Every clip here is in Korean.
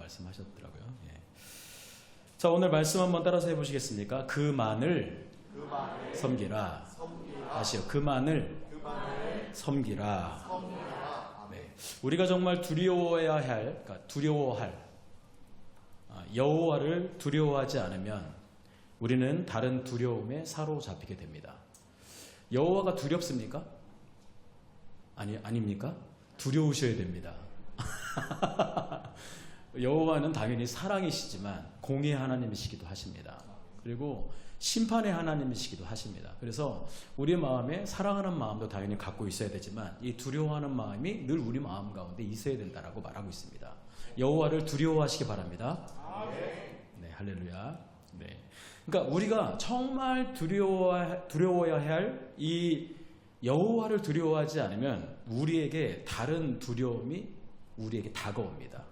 말씀하셨더라고요. 예. 자, 오늘 말씀 한번 따라서 해보시겠습니까? 그만을 섬기라. 다시요. 그만을 섬기라. 네. 우리가 정말 두려워해야 할, 그러니까 두려워할, 여호와를 두려워하지 않으면 우리는 다른 두려움에 사로잡히게 됩니다. 여호와가 두렵습니까? 아닙니까? 두려우셔야 됩니다. 여호와는 당연히 사랑이시지만 공의의 하나님이시기도 하십니다. 그리고 심판의 하나님이시기도 하십니다. 그래서 우리 마음에 사랑하는 마음도 당연히 갖고 있어야 되지만 이 두려워하는 마음이 늘 우리 마음 가운데 있어야 된다라고 말하고 있습니다. 여호와를 두려워하시기 바랍니다. 네, 할렐루야. 네. 그러니까 우리가 정말 두려워야 할 이 여호와를 두려워하지 않으면 우리에게 다른 두려움이 우리에게 다가옵니다.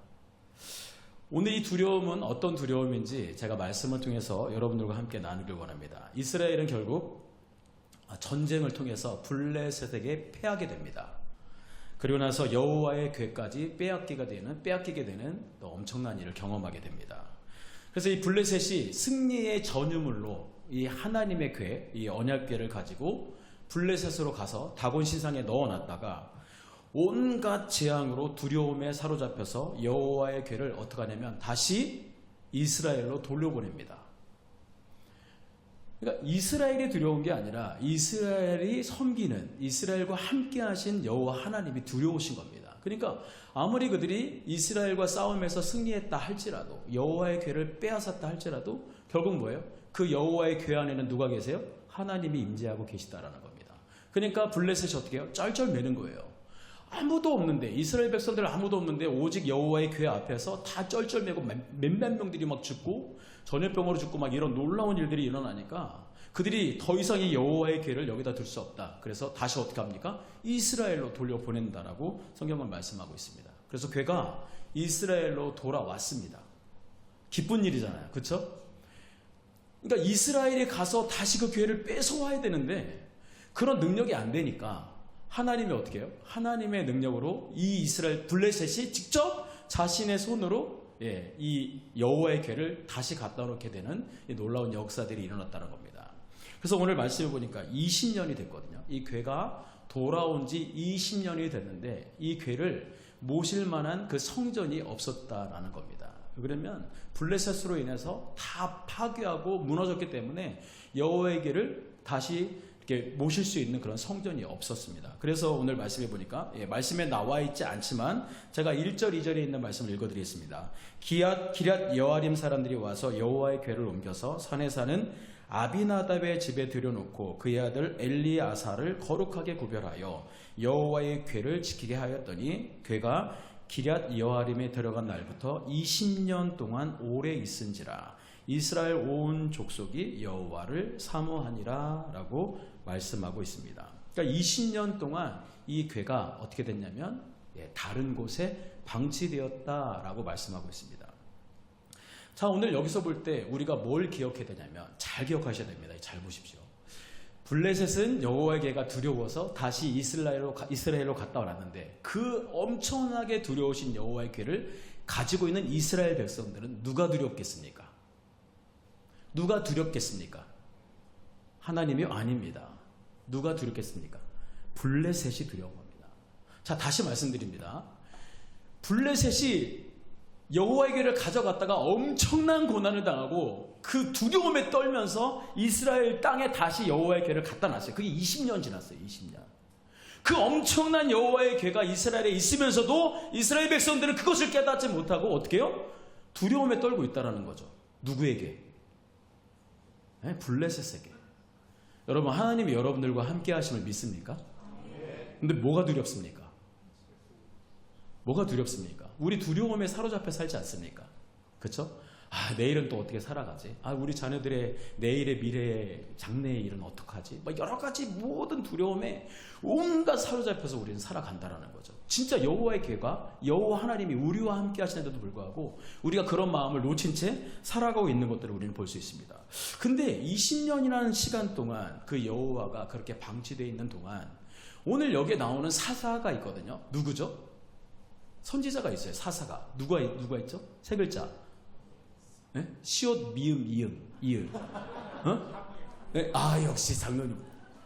오늘 이 두려움은 어떤 두려움인지 제가 말씀을 통해서 여러분들과 함께 나누길 원합니다. 이스라엘은 결국 전쟁을 통해서 블레셋에게 패하게 됩니다. 그리고 나서 여호와의 궤까지 빼앗기게 되는 엄청난 일을 경험하게 됩니다. 그래서 이 블레셋이 승리의 전유물로 이 하나님의 궤, 이 언약궤를 가지고 블레셋으로 가서 다곤 신상에 넣어놨다가 온갖 재앙으로 두려움에 사로잡혀서 여호와의 궤를 어떻게 하냐면 다시 이스라엘로 돌려보냅니다. 그러니까 이스라엘이 두려운 게 아니라 이스라엘이 섬기는 이스라엘과 함께 하신 여호와 하나님이 두려우신 겁니다. 그러니까 아무리 그들이 이스라엘과 싸움에서 승리했다 할지라도 여호와의 궤를 빼앗았다 할지라도 결국 뭐예요? 그 여호와의 궤 안에는 누가 계세요? 하나님이 임재하고 계시다라는 겁니다. 그러니까 블레셋이 어떻게 해요? 쩔쩔매는 거예요. 아무도 없는데 이스라엘 백성들 아무도 없는데 오직 여호와의 궤 앞에서 다 쩔쩔매고 몇몇 명들이 막 죽고 전염병으로 죽고 막 이런 놀라운 일들이 일어나니까 그들이 더 이상 이 여호와의 궤를 여기다 둘 수 없다. 그래서 다시 어떻게 합니까? 이스라엘로 돌려보낸다라고 성경은 말씀하고 있습니다. 그래서 궤가 이스라엘로 돌아왔습니다. 기쁜 일이잖아요. 그렇죠? 그러니까 이스라엘에 가서 다시 그 궤를 뺏어와야 되는데 그런 능력이 안 되니까 하나님이 어떻게 해요? 하나님의 능력으로 이 이스라엘 블레셋이 직접 자신의 손으로 이 여호와의 궤를 다시 갖다 놓게 되는 이 놀라운 역사들이 일어났다는 겁니다. 그래서 오늘 말씀을 보니까 20년이 됐거든요. 이 궤가 돌아온 지 20년이 됐는데 이 궤를 모실 만한 그 성전이 없었다라는 겁니다. 그러면 블레셋으로 인해서 다 파괴하고 무너졌기 때문에 여호와의 궤를 다시 이렇게 모실 수 있는 그런 성전이 없었습니다. 그래서 오늘 말씀해 보니까 말씀에 나와 있지 않지만 제가 1절 2절에 있는 말씀을 읽어드리겠습니다. 기럇 여아림 사람들이 와서 여호와의 궤를 옮겨서 산에 사는 아비나답의 집에 들여놓고 그의 아들 엘리아사를 거룩하게 구별하여 여호와의 궤를 지키게 하였더니 궤가 기럇 여아림에 들어간 날부터 20년 동안 오래 있은지라 이스라엘 온 족속이 여호와를 사모하니라 라고 말씀하고 있습니다. 그러니까 20년 동안 이 궤가 어떻게 됐냐면 다른 곳에 방치되었다라고 말씀하고 있습니다. 자, 오늘 여기서 볼 때 우리가 뭘 기억해야 되냐면 잘 기억하셔야 됩니다. 잘 보십시오. 블레셋은 여호와의 궤가 두려워서 다시 이스라엘로 갔다 왔는데 그 엄청나게 두려우신 여호와의 궤를 가지고 있는 이스라엘 백성들은 누가 두렵겠습니까? 누가 두렵겠습니까? 하나님이 아닙니다. 누가 두렵겠습니까? 블레셋이 두려운 겁니다. 자, 다시 말씀드립니다. 블레셋이 여호와의 궤를 가져갔다가 엄청난 고난을 당하고 그 두려움에 떨면서 이스라엘 땅에 다시 여호와의 궤를 갖다 놨어요. 그게 20년 지났어요. 20년. 그 엄청난 여호와의 궤가 이스라엘에 있으면서도 이스라엘 백성들은 그것을 깨닫지 못하고 어떻게 해요? 두려움에 떨고 있다는 거죠. 누구에게? 블레셋에게. 여러분, 하나님이 여러분들과 함께 하심을 믿습니까? 근데 뭐가 두렵습니까? 뭐가 두렵습니까? 우리 두려움에 사로잡혀 살지 않습니까? 그렇죠? 내일은 또 어떻게 살아가지? 우리 자녀들의 내일의 미래의 장래의 일은 어떡하지? 막 여러 가지 모든 두려움에 온갖 사로잡혀서 우리는 살아간다라는 거죠. 진짜 여호와의 궤가 여호와 하나님이 우리와 함께 하시는데도 불구하고 우리가 그런 마음을 놓친 채 살아가고 있는 것들을 우리는 볼 수 있습니다. 근데 20년이라는 시간 동안 그 여호와가 그렇게 방치되어 있는 동안 오늘 여기에 나오는 사사가 있거든요. 누구죠? 선지자가 있어요. 사사가. 누가 있죠? 세 글자. 네? 시옷 미음 이음. 네? 역시 장로님.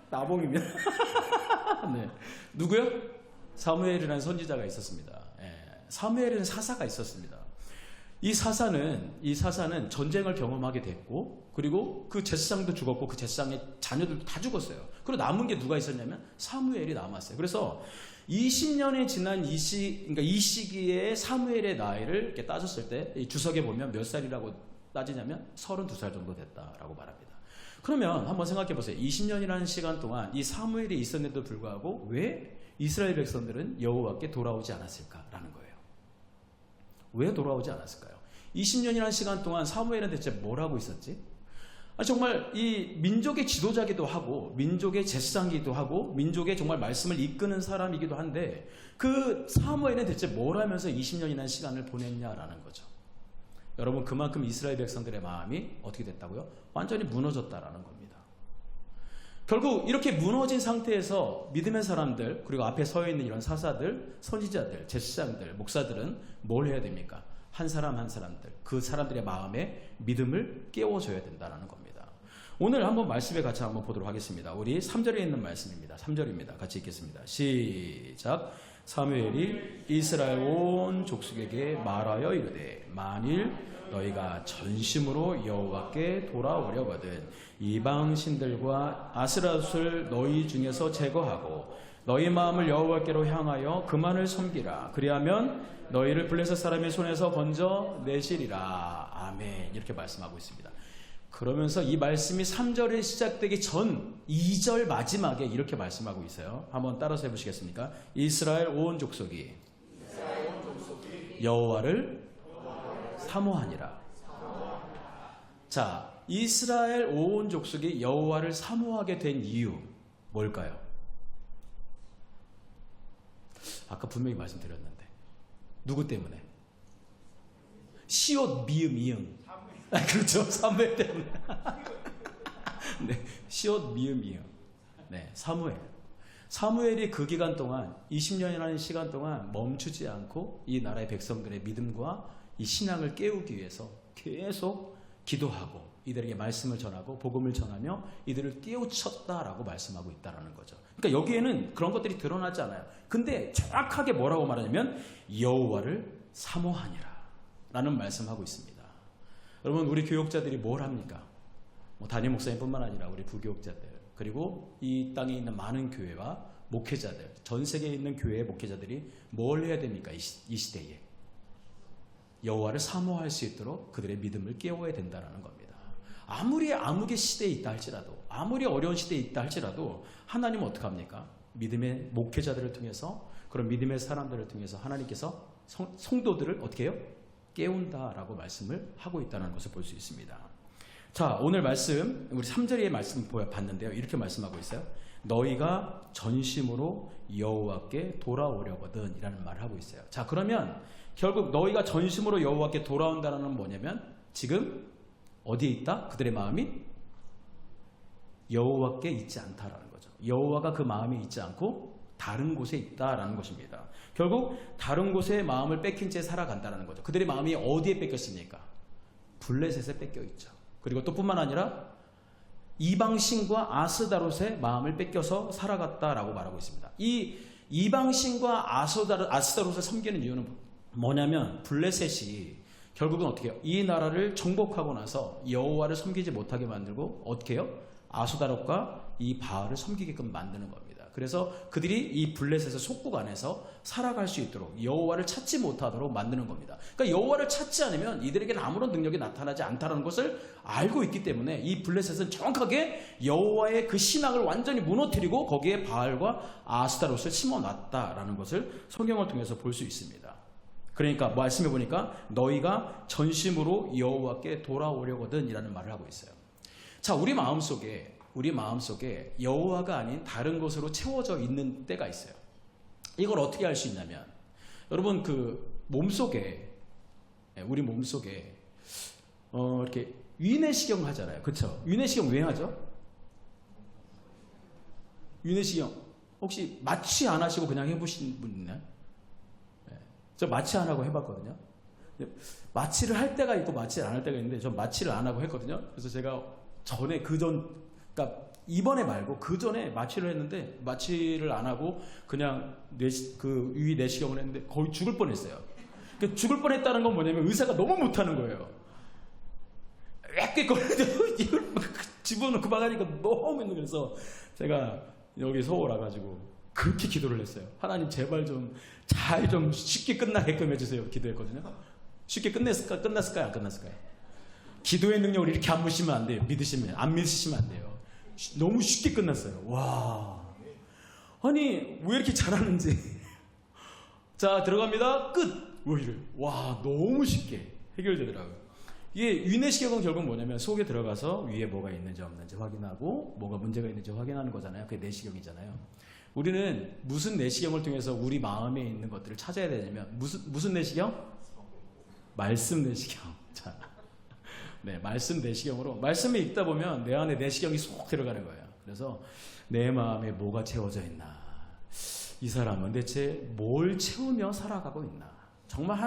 나봉입니다. 네. 누구요? 사무엘이라는 선지자가 있었습니다. 사무엘은 사사가 있었습니다. 이 사사는 전쟁을 경험하게 됐고, 그리고 그 제사장도 죽었고, 그 제사장의 자녀들도 다 죽었어요. 그리고 남은 게 누가 있었냐면 사무엘이 남았어요. 그래서 20년이 지난 이 시기에 사무엘의 나이를 이렇게 따졌을 때, 이 주석에 보면 몇 살이라고 따지냐면 32살 정도 됐다라고 말합니다. 그러면 한번 생각해 보세요. 20년이라는 시간 동안 이 사무엘이 있었는데도 불구하고 왜 이스라엘 백성들은 여호와께 돌아오지 않았을까라는 거예요. 왜 돌아오지 않았을까요? 20년이라는 시간 동안 사무엘은 대체 뭘 하고 있었지? 정말 이 민족의 지도자기도 하고, 민족의 제사장이기도 하고, 민족의 정말 말씀을 이끄는 사람이기도 한데, 그 사무엘은 대체 뭘 하면서 20년이라는 시간을 보냈냐라는 거죠. 여러분, 그만큼 이스라엘 백성들의 마음이 어떻게 됐다고요? 완전히 무너졌다라는 겁니다. 결국 이렇게 무너진 상태에서 믿음의 사람들, 그리고 앞에 서 있는 이런 사사들, 선지자들, 제사장들, 목사들은 뭘 해야 됩니까? 한 사람 한 사람들, 그 사람들의 마음에 믿음을 깨워줘야 된다는 겁니다. 오늘 한번 말씀에 같이 한번 보도록 하겠습니다. 우리 3절에 있는 말씀입니다. 3절입니다. 같이 읽겠습니다. 시작. 사무엘이 이스라엘 온 족속에게 말하여 이르되, 만일 너희가 전심으로 여호와께 돌아오려거든 이방 신들과 아스라롯을 너희 중에서 제거하고 너희 마음을 여호와께로 향하여 그만을 섬기라. 그리하면 너희를 블레셋 사람의 손에서 건져 내시리라. 아멘. 이렇게 말씀하고 있습니다. 그러면서 이 말씀이 3절에 시작되기 전 2절 마지막에 이렇게 말씀하고 있어요. 한번 따라서 해보시겠습니까? 이스라엘 온 족속이 여호와를 사모하니라. 자, 이스라엘 온 족속이 여호와를 사모하게 된 이유 뭘까요? 아까 분명히 말씀드렸는데 누구 때문에? 시옷 미음 이응. 그렇죠. 사무엘 때문에. 네, 시옷 미음 이응. 네, 사무엘이 그 기간 동안 20년이라는 시간 동안 멈추지 않고 이 나라의 백성들의 믿음과 이 신앙을 깨우기 위해서 계속 기도하고 이들에게 말씀을 전하고 복음을 전하며 이들을 깨우쳤다라고 말씀하고 있다라는 거죠. 그러니까 여기에는 그런 것들이 드러나지 않아요. 근데 정확하게 뭐라고 말하냐면 여호와를 사모하니라 라는 말씀하고 있습니다. 여러분, 우리 교육자들이 뭘 합니까? 담임 목사님뿐만 아니라 우리 부교육자들, 그리고 이 땅에 있는 많은 교회와 목회자들, 전 세계에 있는 교회의 목회자들이 뭘 해야 됩니까? 이 시대에 여호와를 사모할 수 있도록 그들의 믿음을 깨워야 된다는 겁니다. 아무리 암흑의 시대에 있다 할지라도, 아무리 어려운 시대에 있다 할지라도 하나님은 어떻게 합니까? 믿음의 목회자들을 통해서, 그런 믿음의 사람들을 통해서 하나님께서 성도들을 어떻게 해요? 깨운다라고 말씀을 하고 있다는 것을 볼 수 있습니다. 자, 오늘 말씀, 우리 3절의 말씀 봤는데요. 이렇게 말씀하고 있어요. 너희가 전심으로 여호와께 돌아오려거든 이라는 말을 하고 있어요. 자, 그러면 결국 너희가 전심으로 여호와께 돌아온다는 건 뭐냐면 지금 어디에 있다? 그들의 마음이 여호와께 있지 않다라는 거죠. 여호와가 그 마음에 있지 않고 다른 곳에 있다라는 것입니다. 결국 다른 곳에 마음을 뺏긴 채 살아간다는 거죠. 그들의 마음이 어디에 뺏겼습니까? 블레셋에 뺏겨 있죠. 그리고 또 뿐만 아니라 이방신과 아스다롯의 마음을 뺏겨서 살아갔다라고 말하고 있습니다. 이 이방신과 아스다롯을 섬기는 이유는 뭐냐면 블레셋이 결국은 어떻게 해요? 이 나라를 정복하고 나서 여호와를 섬기지 못하게 만들고 어떻게 해요? 아스다롯과 이 바알을 섬기게끔 만드는 겁니다. 그래서 그들이 이 블레셋의 속국 안에서 살아갈 수 있도록 여호와를 찾지 못하도록 만드는 겁니다. 그러니까 여호와를 찾지 않으면 이들에게는 아무런 능력이 나타나지 않다는 것을 알고 있기 때문에 이 블레셋은 정확하게 여호와의 그 신앙을 완전히 무너뜨리고 거기에 바알과 아스타롯을 심어놨다라는 것을 성경을 통해서 볼 수 있습니다. 그러니까 말씀해 보니까 너희가 전심으로 여호와께 돌아오려거든 이라는 말을 하고 있어요. 자, 우리 마음속에 여호와가 아닌 다른 것으로 채워져 있는 때가 있어요. 이걸 어떻게 알 수 있냐면 여러분 그 몸속에 우리 몸속에 이렇게 위내시경 하잖아요. 그렇죠? 위내시경 왜 하죠? 위내시경 혹시 마취 안 하시고 그냥 해보신 분 있나요? 저 마취 안 하고 해봤거든요. 마취를 할 때가 있고 마취를 안 할 때가 있는데 전 마취를 안 하고 했거든요. 그래서 제가 전에 그러니까 이번에 말고 그 전에 마취를 했는데 마취를 안 하고 그냥 그 위 내시경을 했는데 거의 죽을 뻔했어요. 그러니까 죽을 뻔했다는 건 뭐냐면 의사가 너무 못하는 거예요. 빽빽거리는데 이걸 집어넣고 막하니까 너무 힘들어. 그래서 제가 여기 서울 와가지고 그렇게 기도를 했어요. 하나님 제발 좀 잘 좀 쉽게 끝나게끔 해주세요. 기도했거든요. 쉽게 끝났을까요? 안 끝났을까요? 기도의 능력을 이렇게 안 믿으시면 안 돼요. 안 믿으시면 안 돼요. 너무 쉽게 끝났어요. 와, 아니 왜 이렇게 잘하는지. 자, 들어갑니다. 끝. 와, 너무 쉽게 해결되더라고요. 이게 위내시경은 결국 뭐냐면 속에 들어가서 위에 뭐가 있는지 없는지 확인하고 뭐가 문제가 있는지 확인하는 거잖아요. 그게 내시경이잖아요. 우리는 무슨 내시경을 통해서 우리 마음에 있는 것들을 찾아야 되냐면 무슨 내시경? 말씀 내시경. 자, 네, 말씀 내시경으로 말씀을 읽다 보면 내 안에 내시경이 쏙 들어가는 거예요. 그래서 내 마음에 뭐가 채워져 있나? 이 사람은 대체 뭘 채우며 살아가고 있나? 정말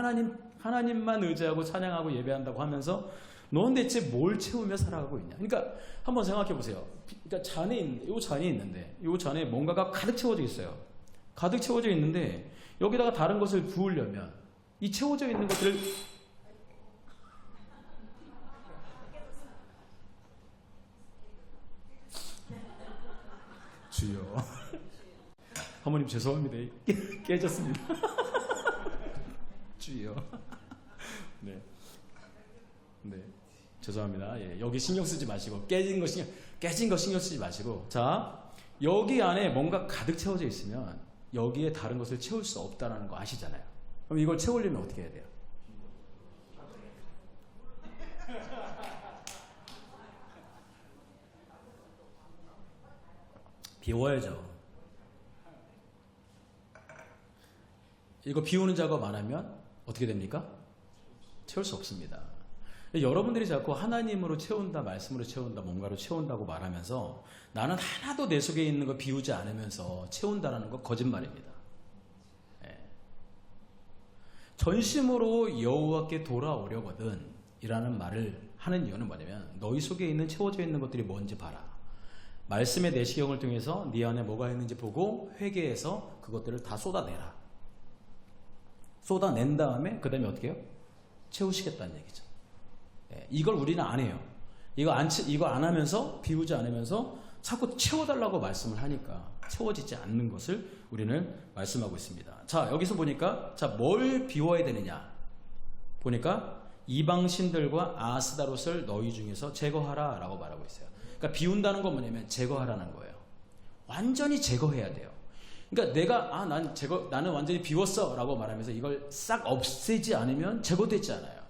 하나님만 의지하고 찬양하고 예배한다고 하면서 넌 대체 뭘 채우며 살아가고 있냐? 그러니까 한번 생각해 보세요. 그러니까 잔이 있는데 이 잔에 뭔가가 가득 채워져 있어요. 가득 채워져 있는데 여기다가 다른 것을 부으려면 이 채워져 있는 것들을 주여, 하모님 죄송합니다. 깨졌습니다. 주여. 네, 죄송합니다. 예, 여기 신경 쓰지 마시고 깨진 거 신경 쓰지 마시고, 자, 여기 안에 뭔가 가득 채워져 있으면 여기에 다른 것을 채울 수 없다는 거 아시잖아요. 그럼 이걸 채우려면 어떻게 해야 돼요? 비워야죠. 이거 비우는 작업 안 하면 어떻게 됩니까? 채울 수 없습니다. 여러분들이 자꾸 하나님으로 채운다, 말씀으로 채운다, 뭔가로 채운다고 말하면서 나는 하나도 내 속에 있는 거 비우지 않으면서 채운다는 거 거짓말입니다. 예. 전심으로 여호와께 돌아오려거든 이라는 말을 하는 이유는 뭐냐면 너희 속에 있는 채워져 있는 것들이 뭔지 봐라. 말씀의 내시경을 통해서 네 안에 뭐가 있는지 보고 회개해서 그것들을 다 쏟아내라. 쏟아낸 다음에 그 다음에 어떻게 해요? 채우시겠다는 얘기죠. 예, 이걸 우리는 안 해요. 이거 안 하면서 비우지 않으면서 자꾸 채워달라고 말씀을 하니까 채워지지 않는 것을 우리는 말씀하고 있습니다. 자, 여기서 보니까 자, 뭘 비워야 되느냐 보니까 이방신들과 아스다롯을 너희 중에서 제거하라 라고 말하고 있어요. 그러니까 비운다는 건 뭐냐면 제거하라는 거예요. 완전히 제거해야 돼요. 그러니까 나는 완전히 비웠어 라고 말하면서 이걸 싹 없애지 않으면 제거되지 않아요.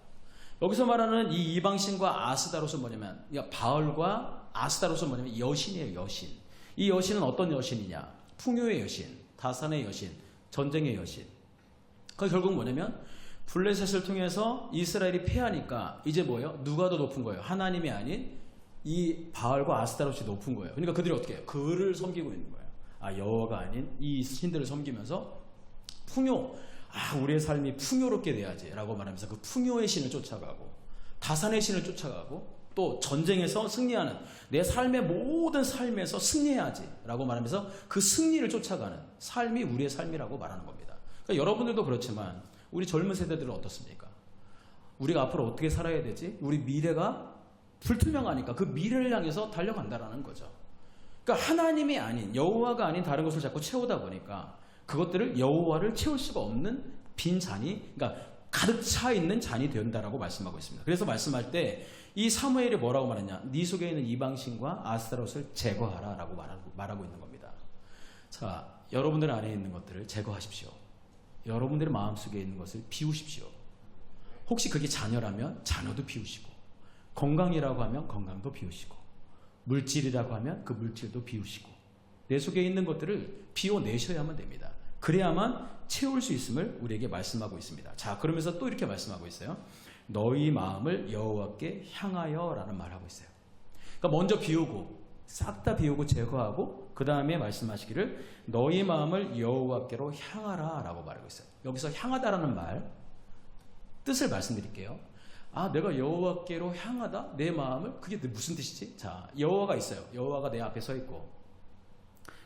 여기서 말하는 이 이방신과 아스다롯은 뭐냐면, 그러니까 바알과 아스다롯은 뭐냐면 여신이에요, 여신. 이 여신은 어떤 여신이냐? 풍요의 여신, 다산의 여신, 전쟁의 여신. 그래서 결국 뭐냐면 블레셋을 통해서 이스라엘이 패하니까 이제 뭐예요? 누가 더 높은 거예요? 하나님이 아닌 이 바알과 아스타롯이 높은 거예요. 그러니까 그들이 어떻게 해요? 그를 섬기고 있는 거예요. 아, 여호와가 아닌 이 신들을 섬기면서 풍요, 우리의 삶이 풍요롭게 돼야지 라고 말하면서 그 풍요의 신을 쫓아가고 다산의 신을 쫓아가고 또 전쟁에서 승리하는 내 삶의 모든 삶에서 승리해야지 라고 말하면서 그 승리를 쫓아가는 삶이 우리의 삶이라고 말하는 겁니다. 그러니까 여러분들도 그렇지만 우리 젊은 세대들은 어떻습니까? 우리가 앞으로 어떻게 살아야 되지? 우리 미래가 불투명하니까 그 미래를 향해서 달려간다라는 거죠. 그러니까 하나님이 아닌, 여호와가 아닌 다른 것을 자꾸 채우다 보니까 그것들을 여호와를 채울 수가 없는 빈 잔이, 그러니까 가득 차 있는 잔이 된다라고 말씀하고 있습니다. 그래서 말씀할 때 이 사무엘이 뭐라고 말하냐? 네 속에 있는 이방신과 아스타롯을 제거하라라고 말하고 있는 겁니다. 자, 여러분들 안에 있는 것들을 제거하십시오. 여러분들의 마음속에 있는 것을 비우십시오. 혹시 그게 자녀라면 자녀도 비우시고, 건강이라고 하면 건강도 비우시고, 물질이라고 하면 그 물질도 비우시고, 내 속에 있는 것들을 비워내셔야만 됩니다. 그래야만 채울 수 있음을 우리에게 말씀하고 있습니다. 자, 그러면서 또 이렇게 말씀하고 있어요. 너희 마음을 여호와께 향하여 라는 말을 하고 있어요. 그러니까 먼저 비우고 싹 다 비우고 제거하고 그 다음에 말씀하시기를 너희 마음을 여호와께로 향하라 라고 말하고 있어요. 여기서 향하다라는 말 뜻을 말씀드릴게요. 아, 내가 여호와께로 향하다? 내 마음을? 그게 무슨 뜻이지? 자, 여호와가 있어요. 여호와가 내 앞에 서 있고,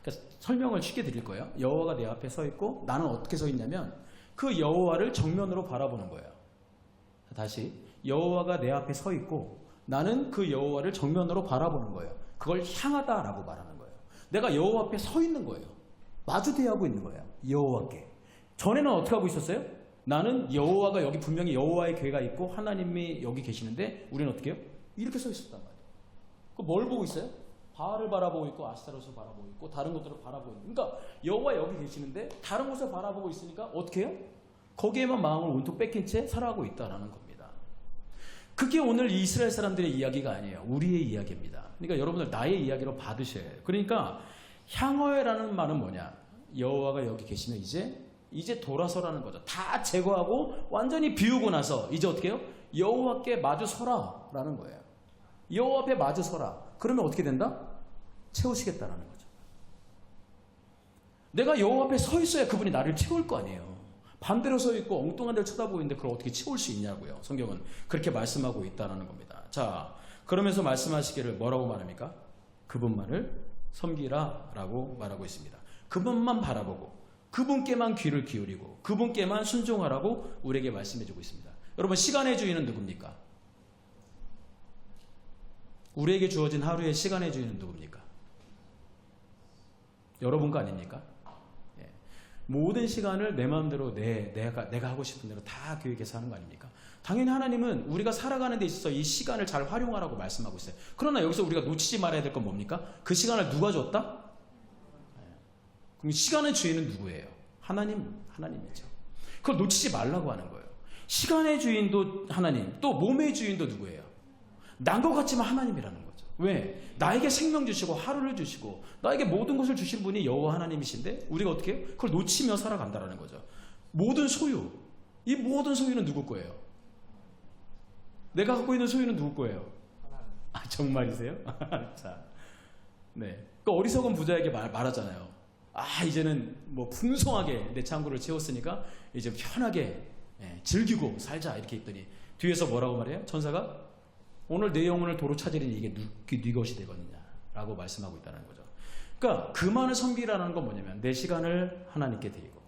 그러니까 설명을 쉽게 드릴 거예요. 여호와가 내 앞에 서 있고 나는 어떻게 서 있냐면 그 여호와를 정면으로 바라보는 거예요. 다시, 여호와가 내 앞에 서 있고 나는 그 여호와를 정면으로 바라보는 거예요. 그걸 향하다라고 말하는 거예요. 내가 여호와 앞에 서 있는 거예요. 마주대하고 있는 거예요. 여호와께. 전에는 어떻게 하고 있었어요? 나는 여호와가 여기 분명히 여호와의 궤가 있고 하나님이 여기 계시는데 우리는 어떻게 해요? 이렇게 서 있었단 말이에요. 그 뭘 보고 있어요? 바알을 바라보고 있고 아스타롯을 바라보고 있고 다른 것들을 바라보고 있는. 그러니까 여호와 여기 계시는데 다른 곳을 바라보고 있으니까 어떻게 해요? 거기에만 마음을 온통 뺏긴 채 살아가고 있다라는 겁니다. 그게 오늘 이스라엘 사람들의 이야기가 아니에요. 우리의 이야기입니다. 그러니까 여러분들 나의 이야기로 받으셔야 해요. 그러니까 향허라는 말은 뭐냐? 여호와가 여기 계시면 이제 돌아서라는 거죠. 다 제거하고 완전히 비우고 나서 이제 어떻게 해요? 여호와께 마주 서라라는 거예요. 여호와 앞에 마주 서라. 그러면 어떻게 된다? 채우시겠다라는 거죠. 내가 여호와 앞에 서 있어야 그분이 나를 채울 거 아니에요. 반대로 서 있고 엉뚱한 데를 쳐다보고 있는데 그걸 어떻게 채울 수 있냐고요. 성경은 그렇게 말씀하고 있다는 겁니다. 자, 그러면서 말씀하시기를 뭐라고 말합니까? 그분만을 섬기라 라고 말하고 있습니다. 그분만 바라보고 그분께만 귀를 기울이고 그분께만 순종하라고 우리에게 말씀해주고 있습니다. 여러분, 시간의 주인은 누굽니까? 우리에게 주어진 하루의 시간의 주인은 누굽니까? 여러분 거 아닙니까? 예. 모든 시간을 내 마음대로 내가 하고 싶은 대로 다 계획해서 하는 거 아닙니까? 당연히 하나님은 우리가 살아가는 데 있어서 이 시간을 잘 활용하라고 말씀하고 있어요. 그러나 여기서 우리가 놓치지 말아야 될 건 뭡니까? 그 시간을 누가 줬다? 그럼 시간의 주인은 누구예요? 하나님이죠. 그걸 놓치지 말라고 하는 거예요. 시간의 주인도 하나님, 또 몸의 주인도 누구예요? 난 것 같지만 하나님이라는 거죠. 왜? 나에게 생명 주시고 하루를 주시고 나에게 모든 것을 주신 분이 여호와 하나님이신데 우리가 어떻게 해요? 그걸 놓치며 살아간다라는 거죠. 모든 소유, 이 모든 소유는 누구 거예요? 내가 갖고 있는 소유는 누구 거예요? 아, 정말이세요? 자, 네. 그 어리석은 부자에게 말하잖아요. 아, 이제는 뭐 풍성하게 내 창고를 채웠으니까 이제 편하게 즐기고 살자 이렇게 했더니 뒤에서 뭐라고 말해요? 천사가 오늘 내 영혼을 도로 찾으리니 이게 네 것이 되거든요 라고 말씀하고 있다는 거죠. 그러니까 그만을 섬기라는 건 뭐냐면 내 시간을 하나님께 드리고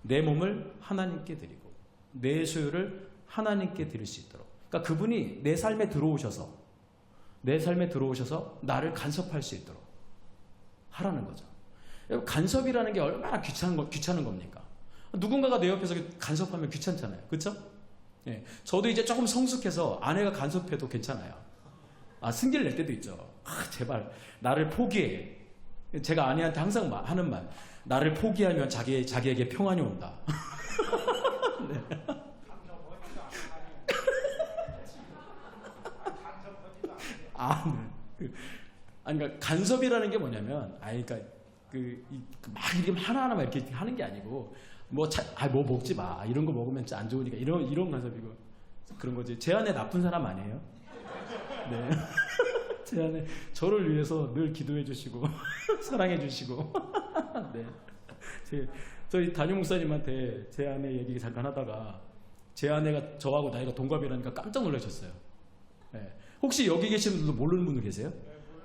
내 몸을 하나님께 드리고 내 소유를 하나님께 드릴 수 있도록, 그러니까 그분이 내 삶에 들어오셔서 나를 간섭할 수 있도록 하라는 거죠. 간섭이라는 게 얼마나 귀찮은 겁니까? 누군가가 내 옆에서 간섭하면 귀찮잖아요. 그렇죠? 예, 저도 이제 조금 성숙해서 아내가 간섭해도 괜찮아요. 아, 승기를 낼 때도 있죠. 아, 제발 나를 포기해. 제가 아내한테 항상 하는 말, 나를 포기하면 자기에게 평안이 온다. 네. 아, 네. 아니, 그러니까 간섭이라는 게 뭐냐면, 그러니까 막 이렇게 하나하나만 이렇게 하는 게 아니고, 뭐 먹지 마. 이런 거 먹으면 안 좋으니까. 이런 간섭이고. 그런 거지. 제 아내 나쁜 사람 아니에요? 네. 제 아내 저를 위해서 늘 기도해 주시고, 사랑해 주시고. 네. 저희 담임 목사님한테 제 아내 얘기 잠깐 하다가, 제 아내가 저하고 나이가 동갑이라니까 깜짝 놀라셨어요. 네. 혹시 여기 계시는 분도 모르는 분들 계세요?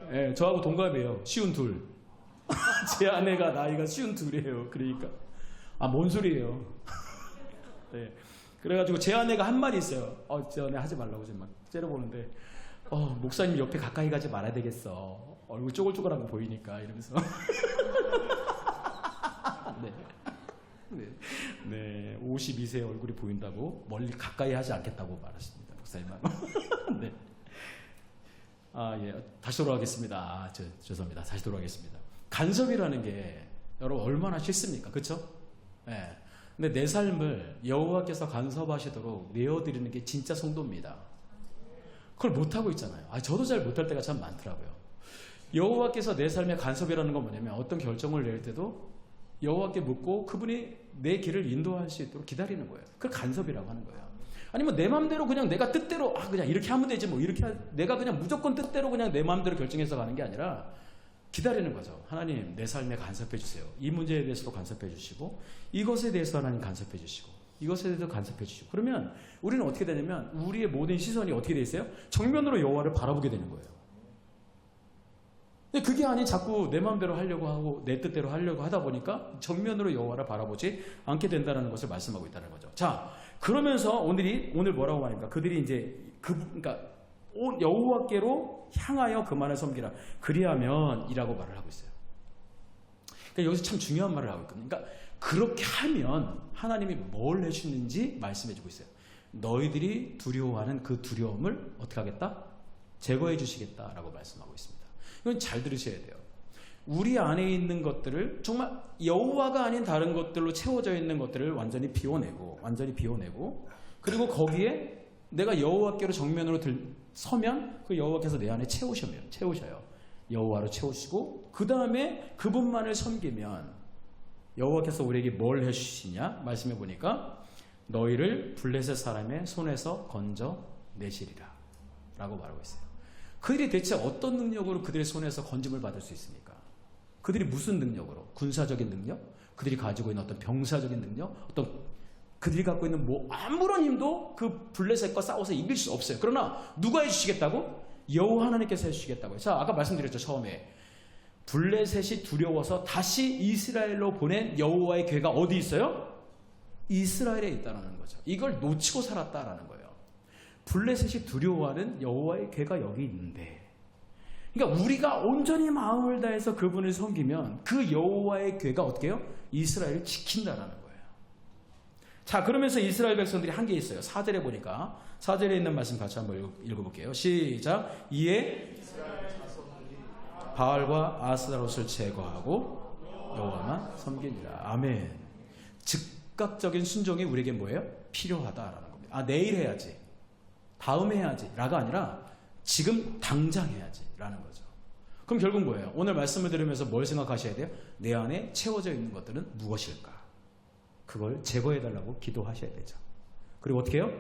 네, 저하고 동갑이에요. 52. 제 아내가 나이가 52이에요. 그러니까. 아, 뭔 소리예요. 네. 그래가지고 제 아내가 한 말이 있어요. 제 아내 하지 말라고 지금 막 째려보는데, 목사님 옆에 가까이 가지 말아야 되겠어. 얼굴 쪼글쪼글한 거 보이니까 이러면서. 네. 네. 52세 얼굴이 보인다고 멀리 가까이 하지 않겠다고 말하십니다. 목사님은. 네. 아, 예. 다시 돌아가겠습니다. 죄송합니다. 다시 돌아가겠습니다. 간섭이라는 게 여러분 얼마나 싫습니까? 그렇죠? 예. 근데 내 삶을 여호와께서 간섭하시도록 내어드리는 게 진짜 성도입니다. 그걸 못하고 있잖아요. 저도 잘 못할 때가 참 많더라고요. 여호와께서 내 삶에 간섭이라는 건 뭐냐면 어떤 결정을 낼 때도 여호와께 묻고 그분이 내 길을 인도할 수 있도록 기다리는 거예요. 그걸 간섭이라고 하는 거예요. 아니면 내 마음대로 그냥 내가 뜻대로 그냥 이렇게 하면 되지 뭐 이렇게 내가 그냥 무조건 뜻대로 그냥 내 마음대로 결정해서 가는 게 아니라 기다리는 거죠. 하나님 내 삶에 간섭해 주세요. 이 문제에 대해서도 간섭해 주시고 이것에 대해서 하나님 간섭해 주시고 이것에 대해서 간섭해 주시고 그러면 우리는 어떻게 되냐면 우리의 모든 시선이 어떻게 돼 있어요? 정면으로 여호와를 바라보게 되는 거예요. 근데 그게 아닌 자꾸 내 마음대로 하려고 하고 내 뜻대로 하려고 하다 보니까 정면으로 여호와를 바라보지 않게 된다는 것을 말씀하고 있다는 거죠. 자, 그러면서 오늘 뭐라고 말합니까? 그들이 이제 그러니까 여호와께로 향하여 그만을 섬기라. 그리하면이라고 말을 하고 있어요. 그러니까 여기서 참 중요한 말을 하고 있거든요. 그러니까 그렇게 하면 하나님이 뭘 해주는지 말씀해주고 있어요. 너희들이 두려워하는 그 두려움을 어떻게 하겠다? 제거해 주시겠다라고 말씀하고 있습니다. 이건 잘 들으셔야 돼요. 우리 안에 있는 것들을 정말 여호와가 아닌 다른 것들로 채워져 있는 것들을 완전히 비워내고 그리고 거기에 내가 여호와께로 정면으로 서면 그 여호와께서 내 안에 채우셔요. 여호와로 채우시고 그 다음에 그분만을 섬기면 여호와께서 우리에게 뭘 해주시냐? 말씀해 보니까 너희를 블레셋 사람의 손에서 건져내시리라 라고 말하고 있어요. 그들이 대체 어떤 능력으로 그들의 손에서 건짐을 받을 수 있습니까? 그들이 무슨 능력으로? 군사적인 능력? 그들이 가지고 있는 어떤 병사적인 능력? 그들이 갖고 있는 아무런 힘도 그 블레셋과 싸워서 이길 수 없어요. 그러나 누가 해주시겠다고? 여호와 하나님께서 해주시겠다고요. 자, 아까 말씀드렸죠. 처음에 블레셋이 두려워서 다시 이스라엘로 보낸 여호와의 궤가 어디 있어요? 이스라엘에 있다는 거죠. 이걸 놓치고 살았다라는 거예요. 블레셋이 두려워하는 여호와의 궤가 여기 있는데, 그러니까 우리가 온전히 마음을 다해서 그분을 섬기면 그 여호와의 궤가 어떻게 해요? 이스라엘을 지킨다라는 거예요. 자, 그러면서 이스라엘 백성들이 한 게 있어요. 4절에 보니까 4절에 있는 말씀 같이 한번 읽어볼게요. 시작. 이에 바알과 아스타롯을 제거하고 여호와만 섬기니라. 아멘. 즉각적인 순종이 우리에게 뭐예요? 필요하다라는 겁니다. 내일 해야지, 다음에 해야지 라가 아니라 지금 당장 해야지 라는 거죠. 그럼 결국 뭐예요? 오늘 말씀을 들으면서 뭘 생각하셔야 돼요? 내 안에 채워져 있는 것들은 무엇일까? 그걸 제거해달라고 기도하셔야 되죠. 그리고 어떻게 해요?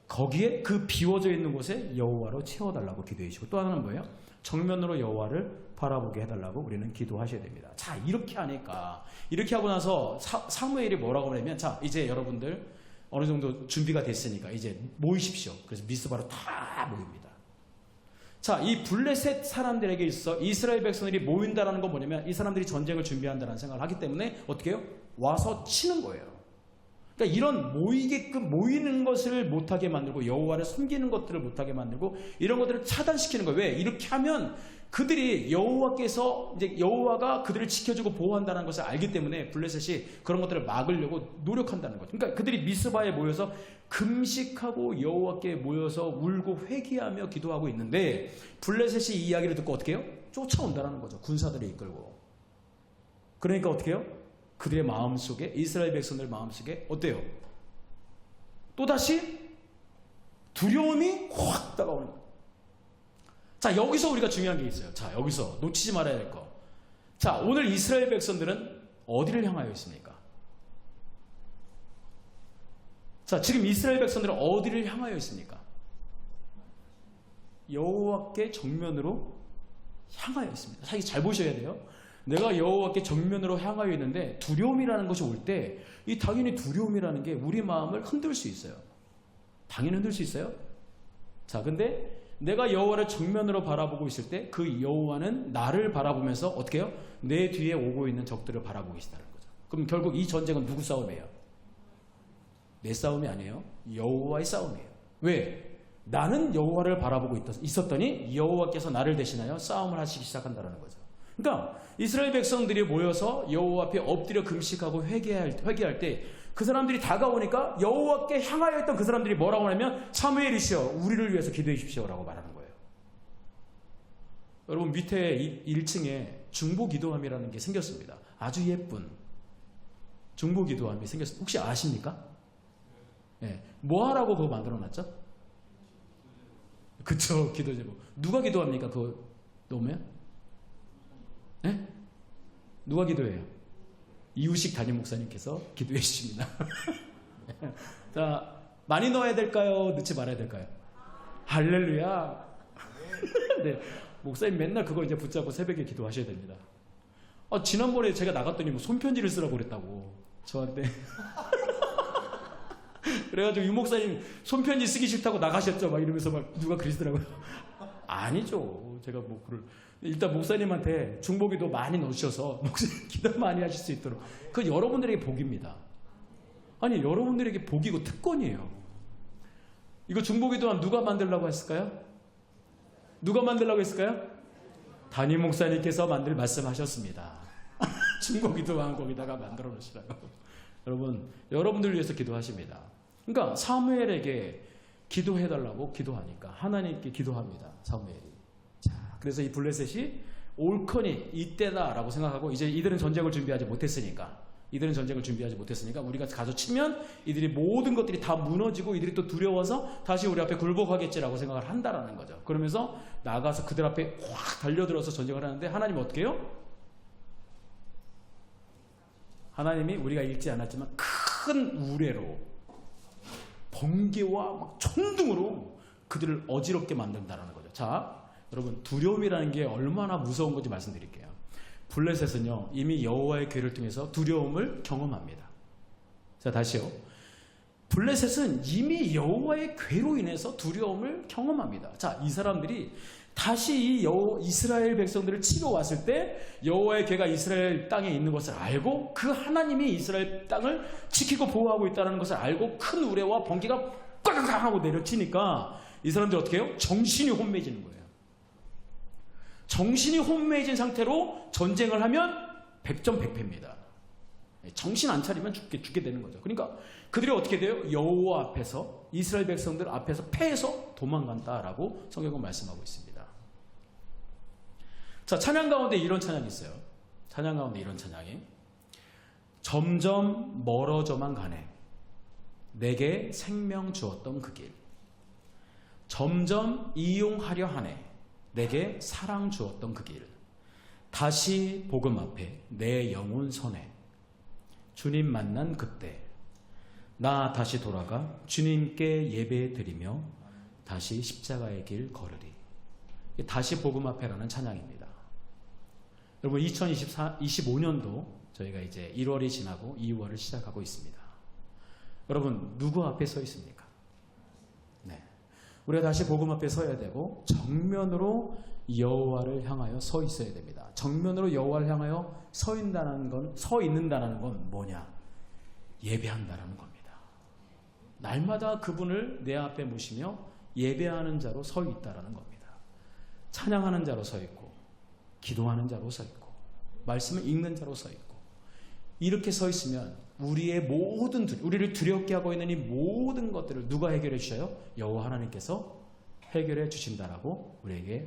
거기에 그 비워져 있는 곳에 여호와로 채워달라고 기도해 주시고, 또 하나는 뭐예요? 정면으로 여호와를 바라보게 해달라고 우리는 기도하셔야 됩니다. 자, 이렇게 하니까, 이렇게 하고 나서 사무엘이 뭐라고 하냐면, 자, 이제 여러분들 어느 정도 준비가 됐으니까 이제 모이십시오. 그래서 미스바로 다 모입니다. 자, 이 블레셋 사람들에게 있어 이스라엘 백성들이 모인다라는 건 뭐냐면, 이 사람들이 전쟁을 준비한다는 생각을 하기 때문에 어떻게 해요? 와서 치는 거예요. 그러니까 이런 모이는 것을 못하게 만들고 여호와를 섬기는 것들을 못하게 만들고 이런 것들을 차단시키는 거예요. 왜? 이렇게 하면 그들이 여호와가 그들을 지켜주고 보호한다는 것을 알기 때문에 블레셋이 그런 것들을 막으려고 노력한다는 거죠. 그러니까 그들이 미스바에 모여서 금식하고 여호와께 모여서 울고 회개하며 기도하고 있는데, 블레셋이 이 이야기를 듣고 어떻게 해요? 쫓아온다는 거죠. 군사들을 이끌고. 그러니까 어떻게 해요? 그들의 마음속에, 이스라엘 백성들 마음속에 어때요? 또다시 두려움이 확 다가오는 거예요. 자, 여기서 우리가 중요한 게 있어요. 자, 여기서 놓치지 말아야 될 거. 자, 오늘 이스라엘 백성들은 어디를 향하여 있습니까? 자, 지금 이스라엘 백성들은 어디를 향하여 있습니까? 여호와께 정면으로 향하여 있습니다. 사실 잘 보셔야 돼요. 내가 여호와께 정면으로 향하여 있는데 두려움이라는 것이 올 때, 이 당연히 두려움이라는 게 우리 마음을 흔들 수 있어요. 당연히 흔들 수 있어요. 자, 근데 내가 여호와를 정면으로 바라보고 있을 때 그 여호와는 나를 바라보면서 어떻게 해요? 내 뒤에 오고 있는 적들을 바라보고 계시다는 거죠. 그럼 결국 이 전쟁은 누구 싸움이에요? 내 싸움이 아니에요. 여호와의 싸움이에요. 왜? 나는 여호와를 바라보고 있었더니 여호와께서 나를 대신하여 싸움을 하시기 시작한다는 거죠. 그러니까 이스라엘 백성들이 모여서 여호와 앞에 엎드려 금식하고 회개할 때 그 사람들이 다가오니까 여호와께 향하여 있던 그 사람들이 뭐라고 하냐면, 사무엘이시여 우리를 위해서 기도해 주십시오 라고 말하는 거예요. 여러분, 밑에 1층에 중보기도함이라는 게 생겼습니다. 아주 예쁜 중보기도함이 생겼습니다. 혹시 아십니까? 네. 뭐 하라고 그거 만들어놨죠? 그쵸, 기도제목. 누가 기도합니까? 그거 놓으면? 네? 누가 기도해요? 이우식 담임 목사님께서 기도해 주십니다. 자, 많이 넣어야 될까요? 넣지 말아야 될까요? 할렐루야. 네, 목사님 맨날 그거 이제 붙잡고 새벽에 기도하셔야 됩니다. 지난번에 제가 나갔더니 뭐 손편지를 쓰라고 그랬다고 저한테. 그래가지고 유 목사님 손편지 쓰기 싫다고 나가셨죠? 막 이러면서 막 누가 그러시더라고요. 아니죠. 제가 뭐 일단 목사님한테 중보기도 많이 넣으셔서 목사님 기도 많이 하실 수 있도록. 그건 여러분들에게 복입니다. 아니, 여러분들에게 복이고 특권이에요. 이거 중보기도한 누가 만들라고 했을까요? 누가 만들라고 했을까요? 담임 목사님께서 말씀하셨습니다. 중보기도한 거기다가 만들어 놓으시라고. 여러분들 위해서 기도하십니다. 그러니까 사무엘에게 기도해달라고 기도하니까 하나님께 기도합니다. 사무엘이. 자, 그래서 이 블레셋이 옳거니 이때다라고 생각하고, 이제 이들은 전쟁을 준비하지 못했으니까 우리가 가서 치면 이들이 모든 것들이 다 무너지고 이들이 또 두려워서 다시 우리 앞에 굴복하겠지라고 생각을 한다라는 거죠. 그러면서 나가서 그들 앞에 확 달려들어서 전쟁을 하는데, 하나님은 어떻게 해요? 하나님이 우리가 읽지 않았지만 큰 우레로, 번개와 막 천둥으로 그들을 어지럽게 만든다는 거죠. 자, 여러분, 두려움이라는 게 얼마나 무서운 건지 말씀드릴게요. 블레셋은요, 이미 여호와의 괴를 통해서 두려움을 경험합니다. 자, 다시요. 블레셋은 이미 여호와의 괴로 인해서 두려움을 경험합니다. 자, 이 사람들이 다시 이 이스라엘 백성들을 치러 왔을 때 여호와의 괴가 이스라엘 땅에 있는 것을 알고, 그 하나님이 이스라엘 땅을 지키고 보호하고 있다는 것을 알고 큰 우레와 번개가 꽉 하고 내려치니까 이 사람들이 어떻게 해요? 정신이 혼미해지는 거예요. 정신이 혼미해진 상태로 전쟁을 하면 100점 100패입니다. 정신 안 차리면 죽게 되는 거죠. 그러니까 그들이 어떻게 돼요? 여호와 앞에서, 이스라엘 백성들 앞에서 패해서 도망간다라고 성경은 말씀하고 있습니다. 자, 찬양 가운데 이런 찬양이 있어요. 찬양 가운데 이런 찬양이: 점점 멀어져만 가네, 내게 생명 주었던 그 길. 점점 이용하려 하네, 내게 사랑 주었던 그 길. 다시 복음 앞에 내 영혼 서네, 주님 만난 그때 나 다시 돌아가 주님께 예배 드리며 다시 십자가의 길 걸으리. 다시 복음 앞에라는 찬양입니다. 여러분, 2025년도 저희가 이제 1월이 지나고 2월을 시작하고 있습니다. 여러분, 누구 앞에 서 있습니까? 네, 우리가 다시 복음 앞에 서야 되고, 정면으로 여호와를 향하여 서 있어야 됩니다. 정면으로 여호와를 향하여 서 있는다는 건 뭐냐? 예배한다라는 겁니다. 날마다 그분을 내 앞에 모시며 예배하는 자로 서 있다라는 겁니다. 찬양하는 자로 서 있고, 기도하는 자로 서 있고, 말씀을 읽는 자로 서 있고, 이렇게 서 있으면 우리를 두렵게 하고 있는 이 모든 것들을 누가 해결해 주셔요? 여호와 하나님께서 해결해 주신다라고 우리에게